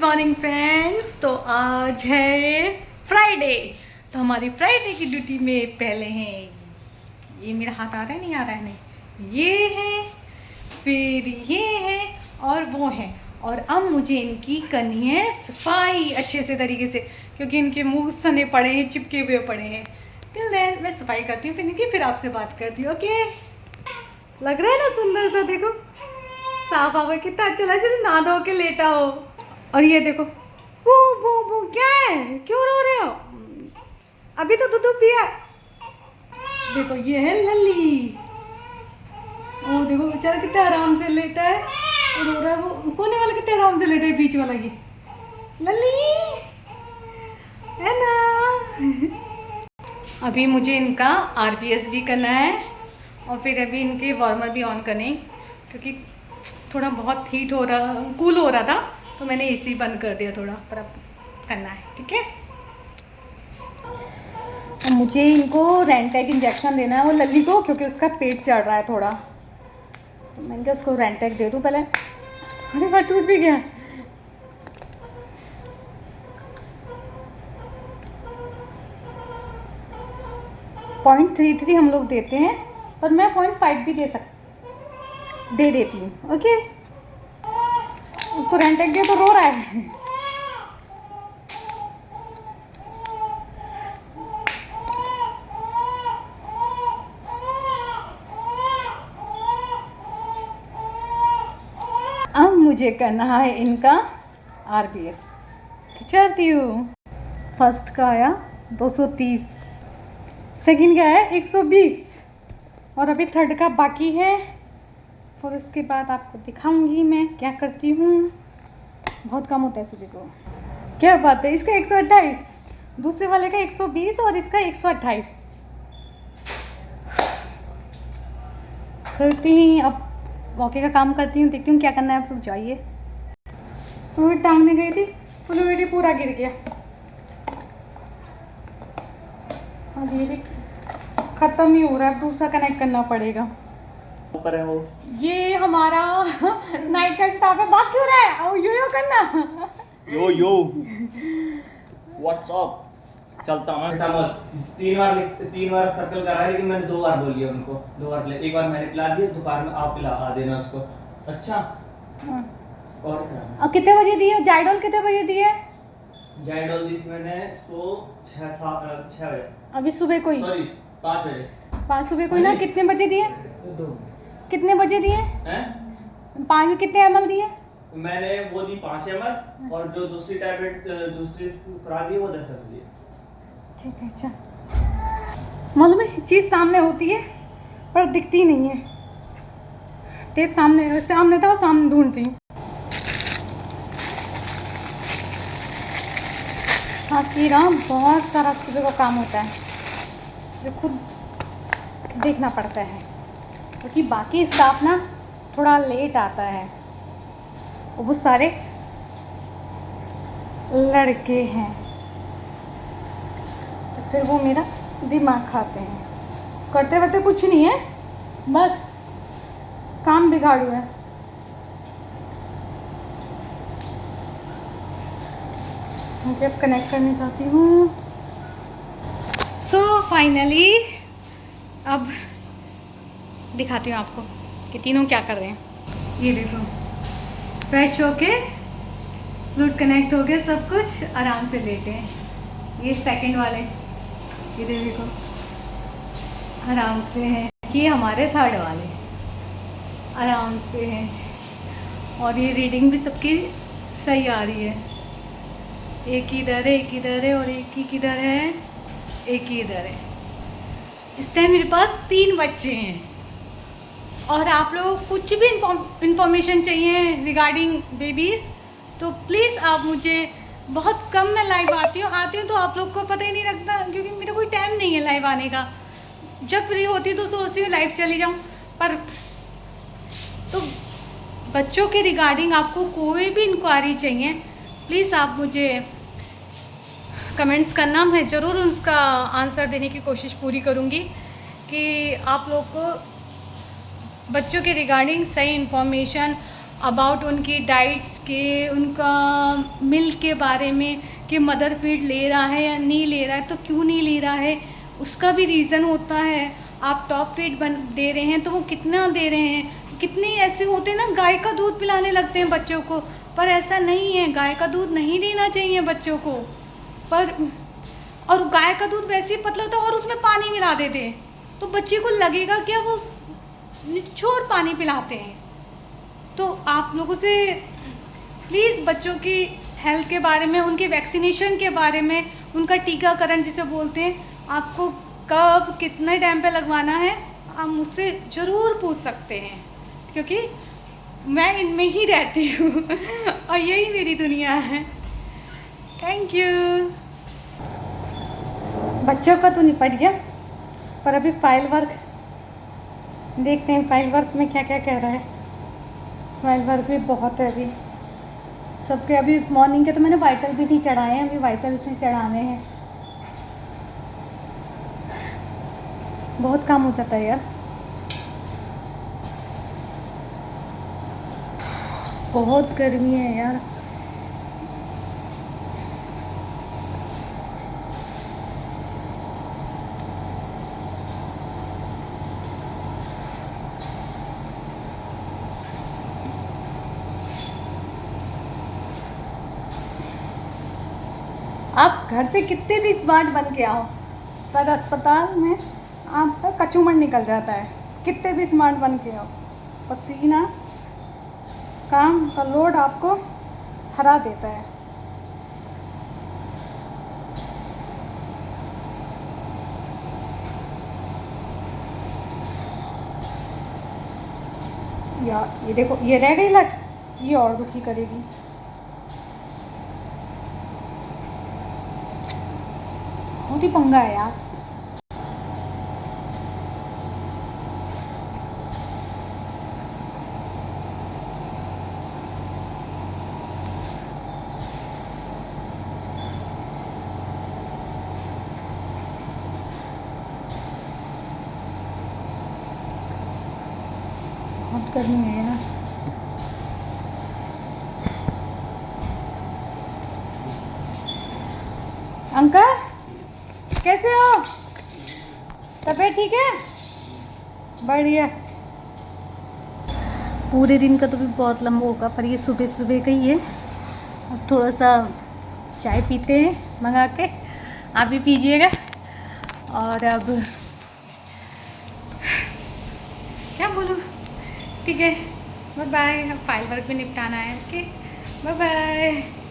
Morning friends. तो आज है फ्राइडे। तो हमारी फ्राइडे की ड्यूटी में पहले हैं, ये मेरा हाथ आ रहा है नहीं आ रहा है, नहीं ये है, फिर ये है और वो है। और अब मुझे इनकी करनी है सफाई अच्छे से तरीके से, क्योंकि इनके मुंह सने पड़े हैं, चिपके हुए पड़े हैं। टिल देन मैं सफाई करती हूँ फिर इनकी, फिर आपसे बात करती हूँ। ओके, लग रहा है ना सुंदर सा, देखो साफ आवा कितना अच्छा लगा, जैसे नहा धो के लेटा हो। और ये देखो वो क्या है, क्यों रो रहे हो? अभी तो दूध पिया। देखो ये है लल्ली, वो देखो बेचारा कितने आराम से लेटा है और रो रहा है। वो कोने वाला कितने आराम से लेटा है, बीच वाला ये लल्ली है ना। अभी मुझे इनका आरपीएस भी करना है और फिर अभी इनके वार्मर भी ऑन करने, क्योंकि थोड़ा बहुत हीट हो रहा, कूल हो रहा था, तो मैंने एसी बंद कर दिया थोड़ा, पर अब करना है। ठीक है, और मुझे इनको रेंटेक इंजेक्शन देना है वो लल्ली को, क्योंकि उसका पेट चढ़ रहा है थोड़ा, तो मैंने कहा उसको रेंटेक दे दूँ पहले। अरे वह टूट भी गया। .33 हम लोग देते हैं, पर मैं 0.5 भी दे देती हूँ। ओके, उसको रेंटेक दे तो रो रहा है। अब मुझे करना है इनका आरबीएस, तो चलती हूँ। फर्स्ट का आया 230, सेकंड का है 120 और अभी थर्ड का बाकी है। और उसके बाद आपको दिखाऊंगी मैं क्या करती हूँ। बहुत कम होता है सुबह को। क्या बात है, इसका 128, दूसरे वाले का 120 और इसका 128 करती ही। अब वॉके का काम करती हूँ, देखती हूँ क्या करना है। रुक जाइए, फ्लूइड टांगने गई थी, फ्लूइड ही पूरा गिर गया। अब ये भी ख़त्म ही हो रहा है, दूसरा कनेक्ट करना पड़ेगा। ऊपर है वो, ये हमारा नाइट का स्टाफ है। बात क्यों रहा है, और यो करना। यो व्हाट्सअप चलता मैं मत। तीन बार सर्कल कर रहा है, लेकिन मैंने 2 बार बोल दिया उनको, 2 बार एक बार मैंने पिला दिया, दोपहर में आप पिला देना उसको। अच्छा, और क्या? और कितने बजे दिए जाइडोल, कितने बजे दिए? जाइडोल दी थी मैंने इसको 6 बजे। अभी सुबह कोई, सॉरी 5 बजे। 5 सुबह कोई ना। कितने बजे दिए? 2 कितने बजे दिए? हैं? 5 में कितने ml दिए? मैंने वो दी 5 ml और जो दूसरी टैबलेट दूसरी खुराक दी वो 10 ml दी। ठीक है, अच्छा मालूम है चीज़ सामने होती है पर दिखती नहीं है। टेप सामने था और सामने ढूंढती हूँ। हाँ की राम, बहुत सारा सुबह का काम होता है जो खुद देखना पड़ता है, क्योंकि बाकी स्टाफ ना थोड़ा लेट आता है। वो सारे लड़के हैं, तो फिर वो मेरा दिमाग खाते हैं। करते वरते कुछ नहीं है, बस काम बिगाड़ू है। मुझे अब कनेक्ट करने चाहती हूँ। सो फाइनली अब दिखाती हूँ आपको कि तीनों क्या कर रहे हैं। ये देखो, फ्रेश होके फ्लूइड कनेक्ट हो गया, सब कुछ आराम से लेटे हैं। ये सेकंड वाले, ये देखो आराम से हैं। ये हमारे थर्ड वाले आराम से हैं, और ये रीडिंग भी सबकी सही आ रही है। एक इधर है, एक इधर है और एक ही किधर है, एक ही इधर है। इस टाइम मेरे पास 3 बच्चे हैं। और आप लोग कुछ भी इंफॉर्मेशन चाहिए रिगार्डिंग बेबीज़, तो प्लीज़ आप मुझे, बहुत कम मैं लाइव आती हूँ तो आप लोग को पता ही नहीं लगता, क्योंकि मेरा कोई टाइम नहीं है लाइव आने का। जब फ्री होती हूँ तो सोचती हूँ लाइव चली जाऊँ, पर तो बच्चों के रिगार्डिंग आपको कोई भी इंक्वायरी चाहिए, प्लीज़ आप मुझे कमेंट्स करना, मैं ज़रूर उसका आंसर देने की कोशिश पूरी करूँगी कि आप लोग को बच्चों के रिगार्डिंग सही इन्फॉर्मेशन अबाउट उनकी डाइट्स के, उनका मिल्क के बारे में कि मदर फीड ले रहा है या नहीं ले रहा है, तो क्यों नहीं ले रहा है, उसका भी रीज़न होता है। आप टॉप फीड दे रहे हैं तो वो कितना दे रहे हैं। कितने ऐसे होते हैं ना, गाय का दूध पिलाने लगते हैं बच्चों को, पर ऐसा नहीं है, गाय का दूध नहीं देना चाहिए बच्चों को। पर और गाय का दूध वैसे ही पतला होता है और उसमें पानी मिला देते हैं, तो बच्चे को लगेगा क्या वो निचोड़ पानी पिलाते हैं। तो आप लोगों से प्लीज़ बच्चों की हेल्थ के बारे में, उनके वैक्सीनेशन के बारे में, उनका टीकाकरण जिसे बोलते हैं, आपको कब कितने टाइम पे लगवाना है आप मुझसे ज़रूर पूछ सकते हैं, क्योंकि मैं इनमें ही रहती हूँ और यही मेरी दुनिया है। Thank you. बच्चों का तो निपट गया, पर अभी फाइल वर्क देखते हैं, फाइल वर्क में क्या क्या कह रहा है। फाइल वर्क भी बहुत है अभी सबके। अभी मॉर्निंग के तो मैंने वाइटल भी नहीं चढ़ाए हैं, अभी वाइटल भी चढ़ाने हैं। बहुत काम हो जाता है यार। बहुत गर्मी है यार। आप घर से कितने भी स्मार्ट बन के आओ, पर अस्पताल में आपका कचूमर निकल जाता है। कितने भी स्मार्ट बन के आओ, पसीना, काम का लोड आपको हरा देता है। यार ये देखो, ये रह गई लट, ये और दुखी करेगी। बहुत ही पंगा है यार। बहुत गर्मी है यार। अंकल कैसे हो? तबीयत ठीक है? बढ़िया। पूरे दिन का तो भी बहुत लंबा होगा, पर ये सुबह सुबह का ही है। अब थोड़ा सा चाय पीते हैं मंगा के, आप भी पीजिएगा। और अब क्या बोलूँ, ठीक है, बाय बाय। फाइल वर्क भी निपटाना है। Okay, bye bye.